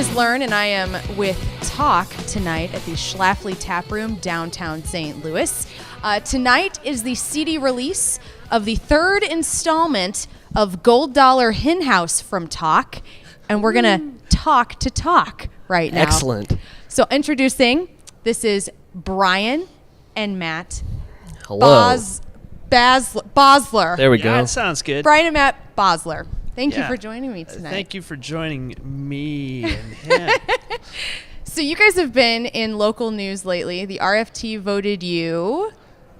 is Learn, and I am with Talk tonight at the Schlafly Tap Room, downtown St. Louis. Tonight is the CD release of the third installment of Gold Dollar Hen House from Talk, and we're going to talk to Talk right now. Excellent. So introducing, this is Brian and Matt Hello. Bosler. There we Yeah, go. that sounds good. Brian and Matt Bosler. Thank you Yeah. for joining me tonight. Thank you for joining me and him. So you guys have been in local news lately. The RFT voted you.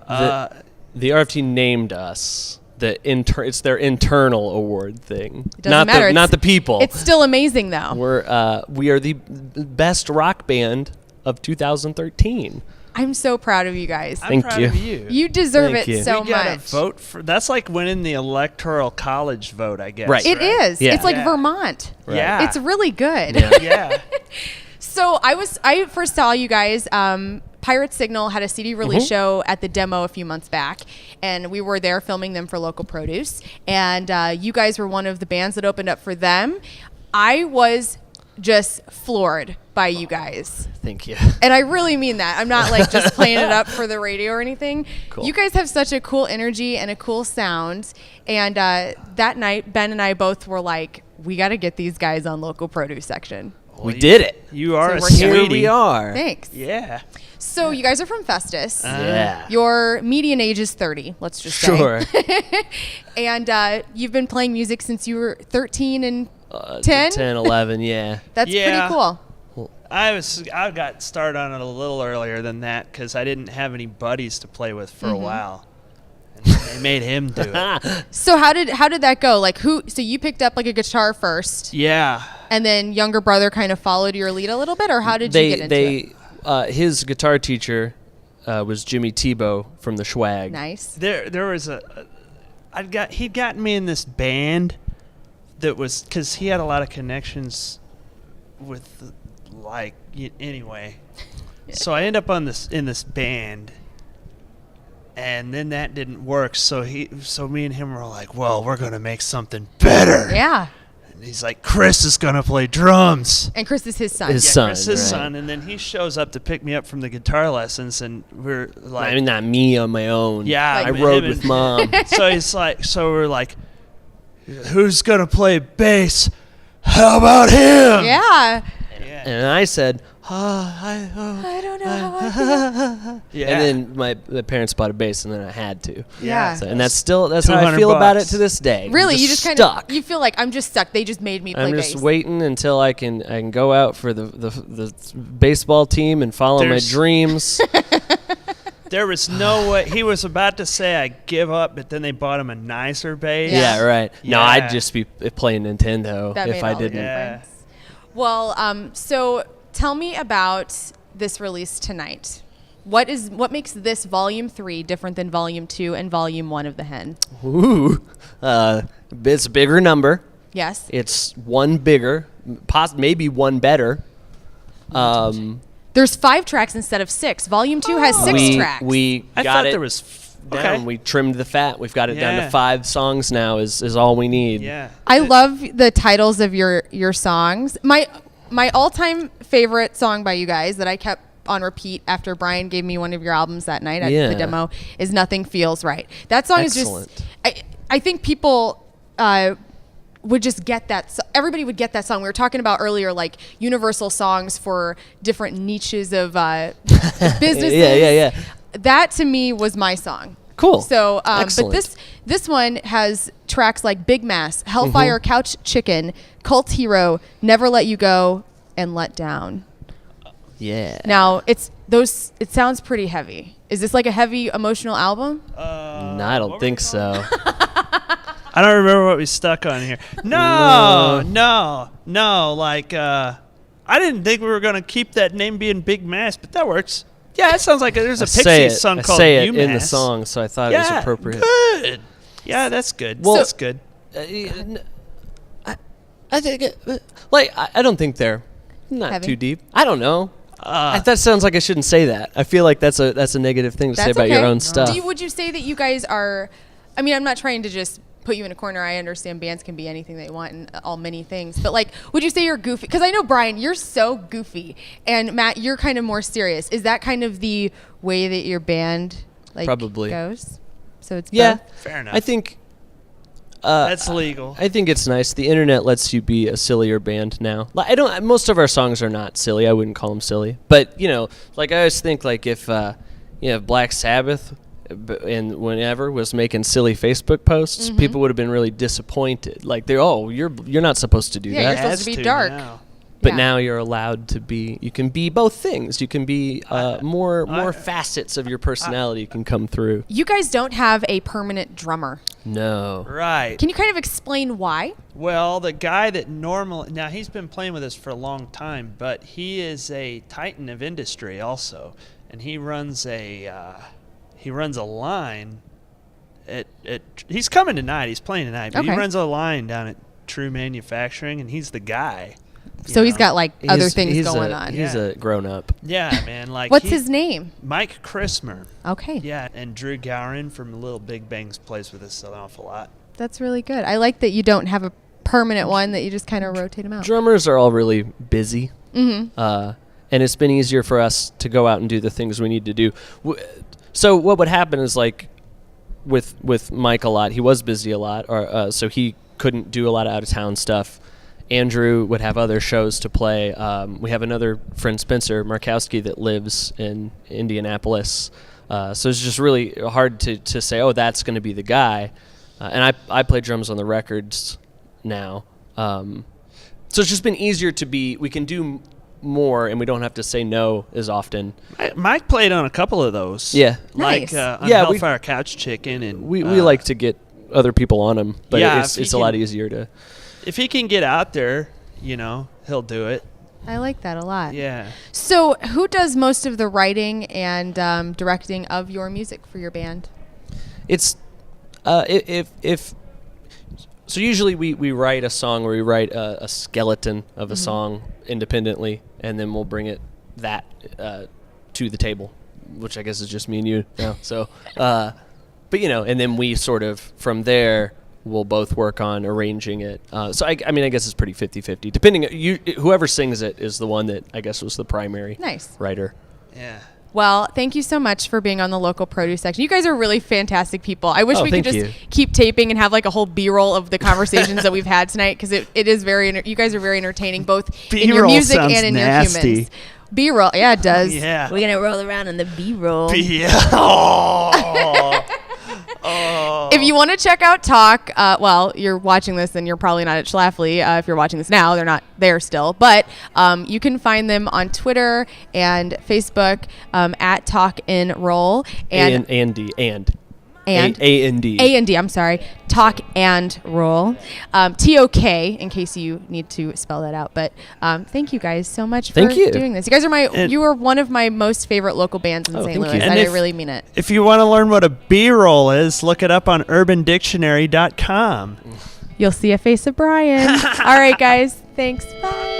The RFT named us. It's their internal award thing. It doesn't matter. Not the people. It's still amazing, though. We are the best rock band of 2013. I'm so proud of you guys. I'm Thank proud you. of you. You deserve Thank it you. so we gotta much. vote for. That's like winning the electoral college vote, I guess. Right. It is. Yeah. It's like Yeah. Vermont. Right. Yeah. It's really good. Yeah. Yeah. So I first saw you guys. Pirate Signal had a CD release show at the Demo a few months back, and we were there filming them for Local Produce. And you guys were one of the bands that opened up for them. I was just floored by you guys. Thank you. And I really mean that. I'm not like just playing it up for the radio or anything. Cool. You guys have such a cool energy and a cool sound. And that night, Ben and I both were like, we got to get these guys on Local Produce section. We did it. You are a So we're here. Here sweetie. we are. Thanks. Yeah. So you guys are from Festus. Yeah. Your median age is 30, let's just Sure. say. And you've been playing music since you were 13 and 10? 10, 11, yeah. That's Yeah. pretty cool. I got started on it a little earlier than that because I didn't have any buddies to play with for a while. And they made him do it. So how did that go? Like so you picked up like a guitar first, Yeah. and then younger brother kind of followed your lead a little bit, or how did you get into it? His guitar teacher was Jimmy Tebow from the Schwag. Nice. There was he'd gotten me in this band that was because he had a lot of connections with anyway. So I end up in this band, and then that didn't work. So me and him were like, well, we're gonna make something better. Yeah. And he's like, Chris is gonna play drums. And Chris is his son. His Yeah, son, Chris, his right. son, and then he shows up to pick me up from the guitar lessons, and we're like, I mean, not me on my own. Yeah, I like rode him with and- Mom. so we're like, who's gonna play bass? How about him? Yeah. Yeah. And I said, I don't know how I feel. Yeah. and then the parents bought a bass, and then I had to. Yeah. So, and that's how I 200 feel about it bucks. to this day. Really, I'm you just kind stuck. of you feel like I'm just stuck. They just made me play I'm bass. just waiting until I can go out for the baseball team and follow There's- my dreams. There was no way. He was about to say I give up, but then they bought him a nicer bass. Yeah. Yeah, right. No, Yeah. I'd just be playing Nintendo That if made I all the didn't. Yeah. difference. Well, so tell me about this release tonight. What makes this Volume 3 different than Volume 2 and Volume 1 of The Hen? Ooh, it's a bigger number. Yes. It's one bigger, maybe one better. There's 5 tracks instead of 6. Volume 2 has 6 tracks. We I got thought it there was down. okay. We trimmed the fat. We've got it down to Yeah. 5 songs now. Is all we need. Yeah. I love the titles of your songs. My all-time favorite song by you guys that I kept on repeat after Brian gave me one of your albums that night at Yeah. the Demo is Nothing Feels Right. That song Excellent. is just I think people would just get that. Everybody would get that song. We were talking about earlier, like universal songs for different niches of businesses. Yeah. That to me was my song. Cool. So, but Excellent. this one has tracks like Big Mass, Hellfire, Couch Chicken, Cult Hero, Never Let You Go, and Let Down. Yeah. Now it sounds pretty heavy. Is this like a heavy emotional album? No, I don't think so. I don't remember what we stuck on here. No. Like, I didn't think we were gonna keep that name being Big Mass, but that works. Yeah, it sounds like there's a Pixies song called I say it UMass. in the song, so I thought it was appropriate. Good. Yeah, that's good. Well- That's good. I think I don't think they're not Heavy? too deep. I don't know. That sounds like I shouldn't say that. I feel like that's a negative thing to say That's about your okay. own stuff. Would you say that you guys are? I mean, I'm not trying to just put you in a corner. I understand bands can be anything they want and all many things. But like, would you say you're goofy? Because I know, Brian, you're so goofy. And Matt, you're kind of more serious. Is that kind of the way that your band like Probably. goes? So it's Yeah. both? Fair enough. I think that's legal. I think it's nice. The internet lets you be a sillier band now. Like, I don't. Most of our songs are not silly. I wouldn't call them silly. But like I always think, like if Black Sabbath and whenever was making silly Facebook posts, people would have been really disappointed. Like you're not supposed to do Yeah, that. you're supposed to be dark. Now. But Yeah. now you're allowed to be. You can be both things. You can be more facets of your personality can come through. You guys don't have a permanent drummer. No. Right. Can you kind of explain why? Well, the guy that normally now he's been playing with us for a long time, but he is a titan of industry also, and he runs a line at he's coming tonight. He's playing tonight, but he Okay. runs a line down at True Manufacturing, and he's the guy. So he's know. got like other He's- things he's going a- on. He's Yeah. a grown up. Yeah, man. Like What's his name? Mike Christmer. Okay. Yeah, and Drew Gowron from Little Big Bangs plays with us an awful lot. That's really good. I like that you don't have a permanent one, that you just kind of rotate them out. Drummers are all really busy. Mm-hmm. And it's been easier for us to go out and do the things we need to do. So what would happen is like with Mike a lot, he was busy a lot, or so he couldn't do a lot of out of town stuff. Andrew would have other shows to play. We have another friend, Spencer Markowski, that lives in Indianapolis. So it's just really hard to say, oh, that's going to be the guy. And I play drums on the records now. So it's just been easier to be, we can do more and we don't have to say no as often. Mike played on a couple of those. Yeah. Nice. Like on Yeah, we- Hellfire Couch Chicken. And We like to get other people on them, but Yeah, it's if you a lot can- easier to. if he can get out there, he'll do it. I like that a lot. Yeah. So who does most of the writing and directing of your music for your band? It's if so usually we write a song or we write a skeleton of a song independently, and then we'll bring it to the table, which I guess is just me and you now. So but and then we sort of from there we'll both work on arranging it. So I guess it's pretty 50-50 depending. Whoever sings it is the one that I guess was the primary Nice. writer. Yeah. Well, thank you so much for being on the local produce section. You guys are really fantastic people. I wish Oh, we could thank just you. keep taping and have like a whole B-roll of the conversations that we've had tonight, because it is you guys are very entertaining, both in your B-roll music sounds and in nasty. your humans. B-roll, yeah, it does. Yeah. We're gonna roll around in the B-roll. Yeah. Oh. If you want to check out Talk, well, you're watching this and you're probably not at Schlafly. If you're watching this now, they're not there still. But you can find them on Twitter and Facebook at Talk and Roll. And A&D. A&D, I'm sorry. Talk and Roll. TOK, in case you need to spell that out. But thank you guys so much for Thank you. doing this. You guys are you are one of my most favorite local bands in Oh, St. thank Louis. you. And And I if- really mean it. If you want to learn what a B-roll is, look it up on urbandictionary.com. You'll see a face of Brian. All right, guys. Thanks. Bye.